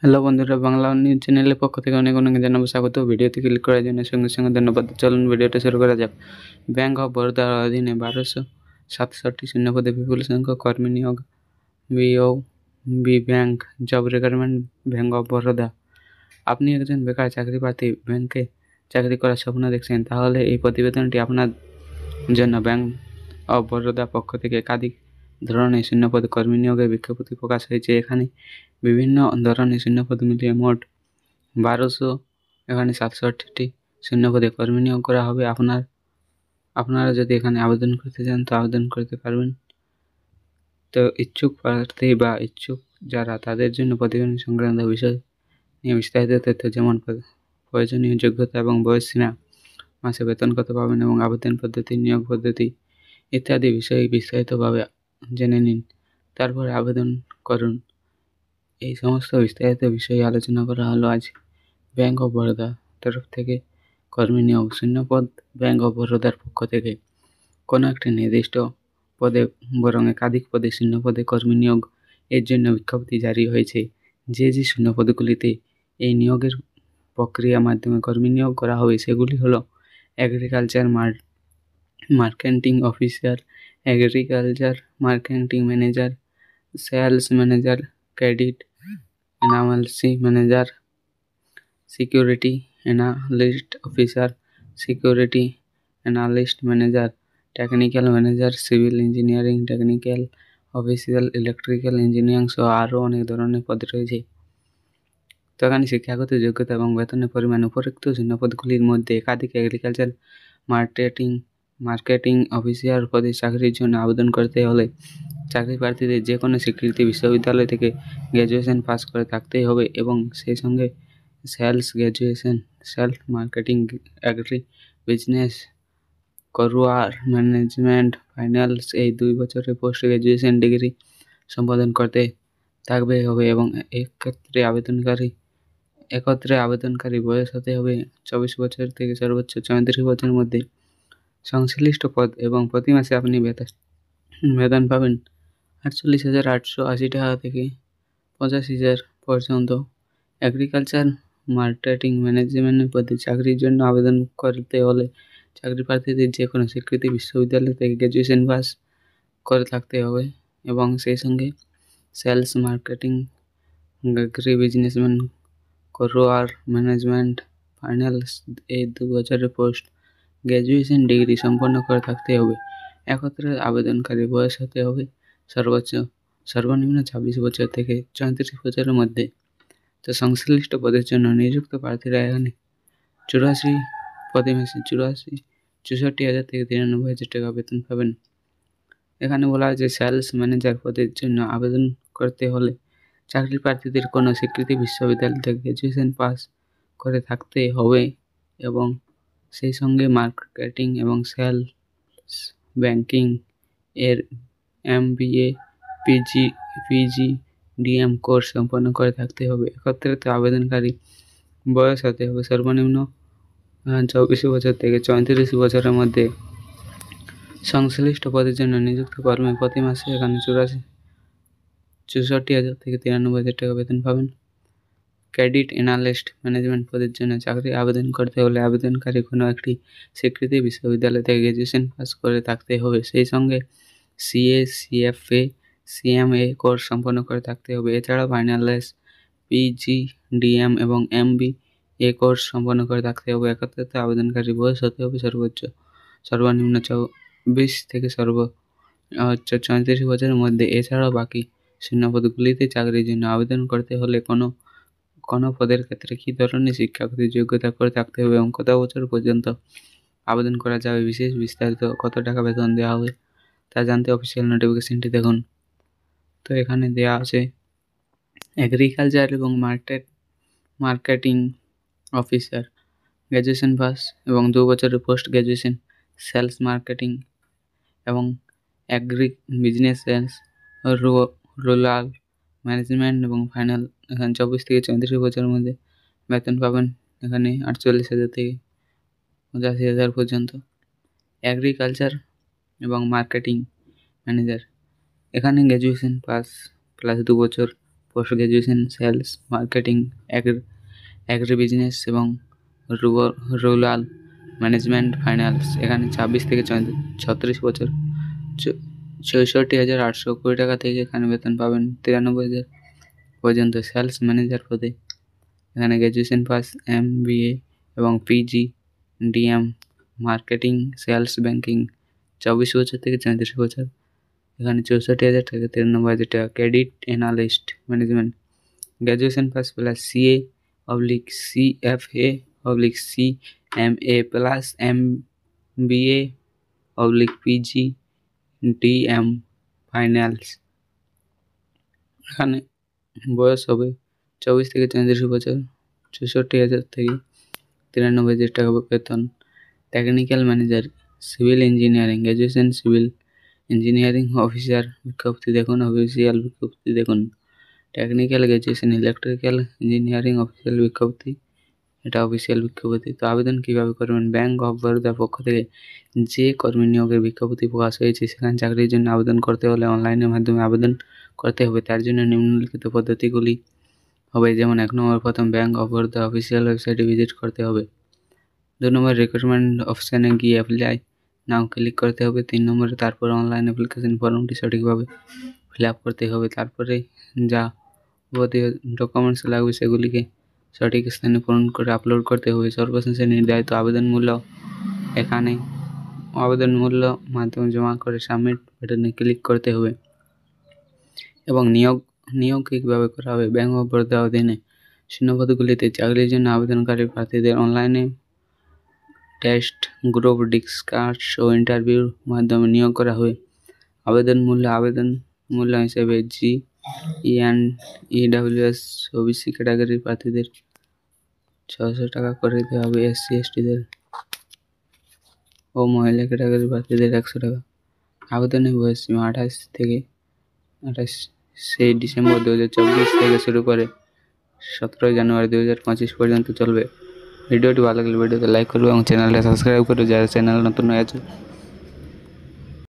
Hello বন্ধুরা, Bangla news চ্যানেলের পক্ষ থেকে অনেক অনেক জানাবো স্বাগত। ভিডিওতে ক্লিক করার জন্য সঙ্গে সঙ্গে ধন্যবাদ। চলুন ভিডিওটা শুরু করা যাক। ব্যাংক অফ বরোদার অধীনে 1267টি শূন্যপদে বিপুল সংখ্যক কর্মী নিয়োগ। BOB bank job recruitment, bank of Baroda. আপনি একজন বেকার চাকরি প্রার্থী, ব্যাংকে চাকরি করার স্বপ্ন দেখছেন, তাহলে এই প্রতিবেদনটি আপনার জন্য। ব্যাংক অফ বরোদার পক্ষ থেকে একাধিক ধরনের শূন্যপদে কর্মী নিয়োগের বিজ্ঞপ্তি প্রকাশ হয়েছে। এখানে বিভিন্ন ধরনের শূন্যপদ মিলিয়ে মোট 768টি শূন্যপদে কর্মী নিয়োগ করা হবে। আপনারা যদি এখানে আবেদন করতে চান তো আবেদন করতে পারবেন। তো ইচ্ছুক প্রার্থী বা ইচ্ছুক যারা, তাদের জন্য প্রতিবেদন সংক্রান্ত বিষয় নিয়ে বিস্তারিত তথ্য, যেমন প্রয়োজনীয় যোগ্যতা এবং বয়সসীমা, মাসে বেতন কত পাবেন এবং আবেদন পদ্ধতি, নিয়োগ পদ্ধতি ইত্যাদি বিষয়ে বিস্তারিতভাবে জেনে নিন, তারপরে আবেদন করুন। এই সমস্ত বিস্তারিত বিষয়ে আলোচনা করা হলো আজ। ব্যাংক অফ বরোদা তরফ থেকে কর্মী নিয়োগ শূন্যপদ। ব্যাংক অফ বরোদার পক্ষ থেকে কোনো একটি নির্দিষ্ট পদে বরং একাধিক পদে শূন্যপদে কর্মী নিয়োগ এর জন্য বিজ্ঞপ্তি জারি হয়েছে। যে শূন্যপদগুলিতে এই নিয়োগের প্রক্রিয়ার মাধ্যমে কর্মী নিয়োগ করা হবে সেগুলি হলো: agriculture marketing officer, agriculture marketing manager, sales manager, credit analysis manager, security analyst officer, security analyst manager, technical manager, civil engineering technical official, electrical engineering সহ আরও অনেক ধরনের পদ রয়েছে। তো এখানে শিক্ষাগত যোগ্যতা এবং বেতনের পরিমাণ। উপরোক্ত শূন্যপদগুলির মধ্যে একাধিক এগ্রিকালচার মার্কেটিং অফিসার পদে চাকরির জন্য আবেদন করতে হলে চাকরি প্রার্থীদের যে কোনো স্বীকৃত বিশ্ববিদ্যালয় থেকে গ্র্যাজুয়েশন পাস করে থাকতেই হবে এবং সেই সঙ্গে sales graduation, self marketing, agri business, করোয়ার ম্যানেজমেন্ট, ফাইন্যান্স এই 2 বছরের পোস্ট গ্র্যাজুয়েশন ডিগ্রি সম্পাদন করতে হবে এবং একত্রে আবেদনকারী বয়স হতে হবে 24 বছর থেকে সর্বোচ্চ 34 বছরের মধ্যে। সংশ্লিষ্ট পদ এবং প্রতি মাসে আপনি বেতন পাবেন 48,880 টাকা থেকে 85,000 পর্যন্ত। এগ্রিকালচার মার্কেটিং ম্যানেজমেন্ট পদে চাকরির জন্য আবেদন করতে হলে চাকরি প্রার্থীদের যে কোনো স্বীকৃত বিশ্ববিদ্যালয় থেকে গ্র্যাজুয়েশন পাস করে থাকতে হবে এবং সেই সঙ্গে সেলস মার্কেটিং, এগ্রি বিজনেসম্যান, করোয়ার ম্যানেজমেন্ট, ফাইন্যান্স এই 2 বছরের পোস্ট গ্র্যাজুয়েশন ডিগ্রি সম্পন্ন করে থাকতে হবে। একত্রে আবেদনকারী বয়স হতে হবে সর্বনিম্ন 26 বছর থেকে 34 বছরের মধ্যে। তো সংশ্লিষ্ট পদের জন্য নিযুক্ত প্রার্থীরা এখানে 64 প্রতি মাসে 64,000 থেকে 93,000 টাকা বেতন পাবেন। এখানে বলা হয়েছে সেলস ম্যানেজার পদের জন্য আবেদন করতে হলে চাকরি প্রার্থীদের কোনো স্বীকৃত বিশ্ববিদ্যালয় থেকে গ্র্যাজুয়েশন পাস করে থাকতে হবে এবং সেই সঙ্গে মার্কেটিং এবং সেলস ব্যাংকিং এর MBA, PGDM কোর্স সম্পন্ন করে থাকতে হবে। একত্রিত আবেদনকারী বয়স হতে হবে সর্বনিম্ন 24 বছর থেকে 34 বছরের মধ্যে। সংশ্লিষ্ট পদের জন্য নিযুক্ত কর্মী প্রতি মাসে এখানে 64,000 থেকে 93,000 টাকা বেতন পাবেন। ক্রেডিট অ্যানালিস্ট ম্যানেজমেন্ট পদের জন্য চাকরি আবেদন করতে হলে আবেদনকারী কোনো একটি স্বীকৃত বিশ্ববিদ্যালয় থেকে গ্র্যাজুয়েশন পাস করে থাকতে হবে, সেই সঙ্গে CA, CFA, CMA কোর্স সম্পন্ন করে থাকতে হবে। এছাড়াও ফাইন্যান্স, PGDM এবং MBA কোর্স সম্পন্ন করে থাকতে হবে। একত্রিত আবেদনকারী বয়স হতে হবে সর্বনিম্ন 24 থেকে সর্বোচ্চ 34 বছরের মধ্যে। এছাড়াও বাকি শূন্যপদগুলিতে চাকরির জন্য আবেদন করতে হলে কোনো পদের ক্ষেত্রে কী ধরনের শিক্ষাগত যোগ্যতা করে থাকতে হবে এবং কত বছর পর্যন্ত আবেদন করা যাবে, বিস্তারিত কত টাকা বেতন দেওয়া হবে তা জানতে অফিসিয়াল নোটিফিকেশনটি দেখুন। তো এখানে দেওয়া আছে এগ্রিকালচার এবং মার্কেটিং অফিসার গ্র্যাজুয়েশন পাস এবং 2 বছরের পোস্ট গ্র্যাজুয়েশন, সেলস মার্কেটিং এবং এগ্রি বিজনেস, রুরাল ম্যানেজমেন্ট এবং ফাইনাল এখানে 24 থেকে 34 বছরের মধ্যে বেতন পাবেন এখানে 48,000 থেকে 85,000 পর্যন্ত। এগ্রিকালচার এবং মার্কেটিং ম্যানেজার এখানে গ্র্যাজুয়েশন পাস প্লাস 2 বছর post graduation sales, marketing, agri business এবং রুরাল ম্যানেজমেন্ট ফাইন্যান্স। এখানে 26 থেকে 36 বছর 64,820 টাকা থেকে এখানে বেতন পাবেন 93,000 পর্যন্ত। সেলস ম্যানেজার পদে এখানে গ্র্যাজুয়েশন পাস, MBA এবং PG, DM, marketing, sales, banking 24 বছর থেকে 34 বছর। এখানে 64,000 থেকে 93,000 টাকা। Credit analyst management graduation pass plus CA/CFA/CMA plus MBA/PG, DM finance. এখানে বয়স হবে 24 থেকে 34 বছর, 64,000 থেকে 93,000 টাকা বেতন। Technical manager civil engineering graduation civil engineering officer বিজ্ঞপ্তি দেখুন, অফিসিয়াল বিজ্ঞপ্তি দেখুন। Technical graduation electrical engineering official বিজ্ঞপ্তি, এটা অফিসিয়াল বিজ্ঞপ্তি। তো আবেদন কীভাবে করবেন? ব্যাঙ্ক অফ বরোদার পক্ষ থেকে যে কর্মী নিয়োগের বিজ্ঞপ্তি প্রকাশ হয়েছে সেখানে চাকরির জন্য আবেদন করতে হলে অনলাইনের মাধ্যমে আবেদন করতে হবে। তার জন্য নিম্নলিখিত পদ্ধতিগুলি হবে, যেমন 1 নম্বর, প্রথম ব্যাঙ্ক অফ বরোদা অফিসিয়াল ওয়েবসাইটে ভিজিট করতে হবে। 2 নম্বর, রিক্রুটমেন্ট অপশানে গিয়ে অ্যাপ্লাই নাও ক্লিক করতে হবে। 3 নম্বরে, তারপর অনলাইন অ্যাপ্লিকেশন ফর্মটি সঠিকভাবে ফিল আপ করতে হবে। তারপরে যা ডকুমেন্টস লাগবে সেগুলিকে সঠিক স্থানে পূরণ করে আপলোড করতে হবে। সর্বশেষে নির্ধারিত আবেদন মূল্য এখানে মাধ্যমে জমা করে সাবমিট বাটনে ক্লিক করতে হবে। এবং নিয়োগ কীভাবে করা হবে? ব্যাঙ্ক অফ বরোদা অধীনে শূন্যপদগুলিতে চাকরির জন্য আবেদনকারী প্রার্থীদের অনলাইনে টেস্ট, গ্রুপ ডিসকাস ও ইন্টারভিউর মাধ্যমে নিয়োগ করা হবে। আবেদন মূল্য হিসেবে GNEWS OBC ক্যাটাগরির প্রার্থীদের 600 টাকা করে দেওয়া হবে, SC/STদের ও মহিলা ক্যাটাগরির প্রার্থীদের 100 টাকা। আবেদনের বয়স সীমা 28 ডিসেম্বর 2024 থেকে শুরু করে 17 জানুয়ারি 2025 পর্যন্ত চলবে। ভিডিওটি ভালো লাগলে ভিডিওতে লাইক করবে এবং চ্যানেলটা সাবস্ক্রাইব করবে যারা চ্যানেল নতুন হয়ে আছে।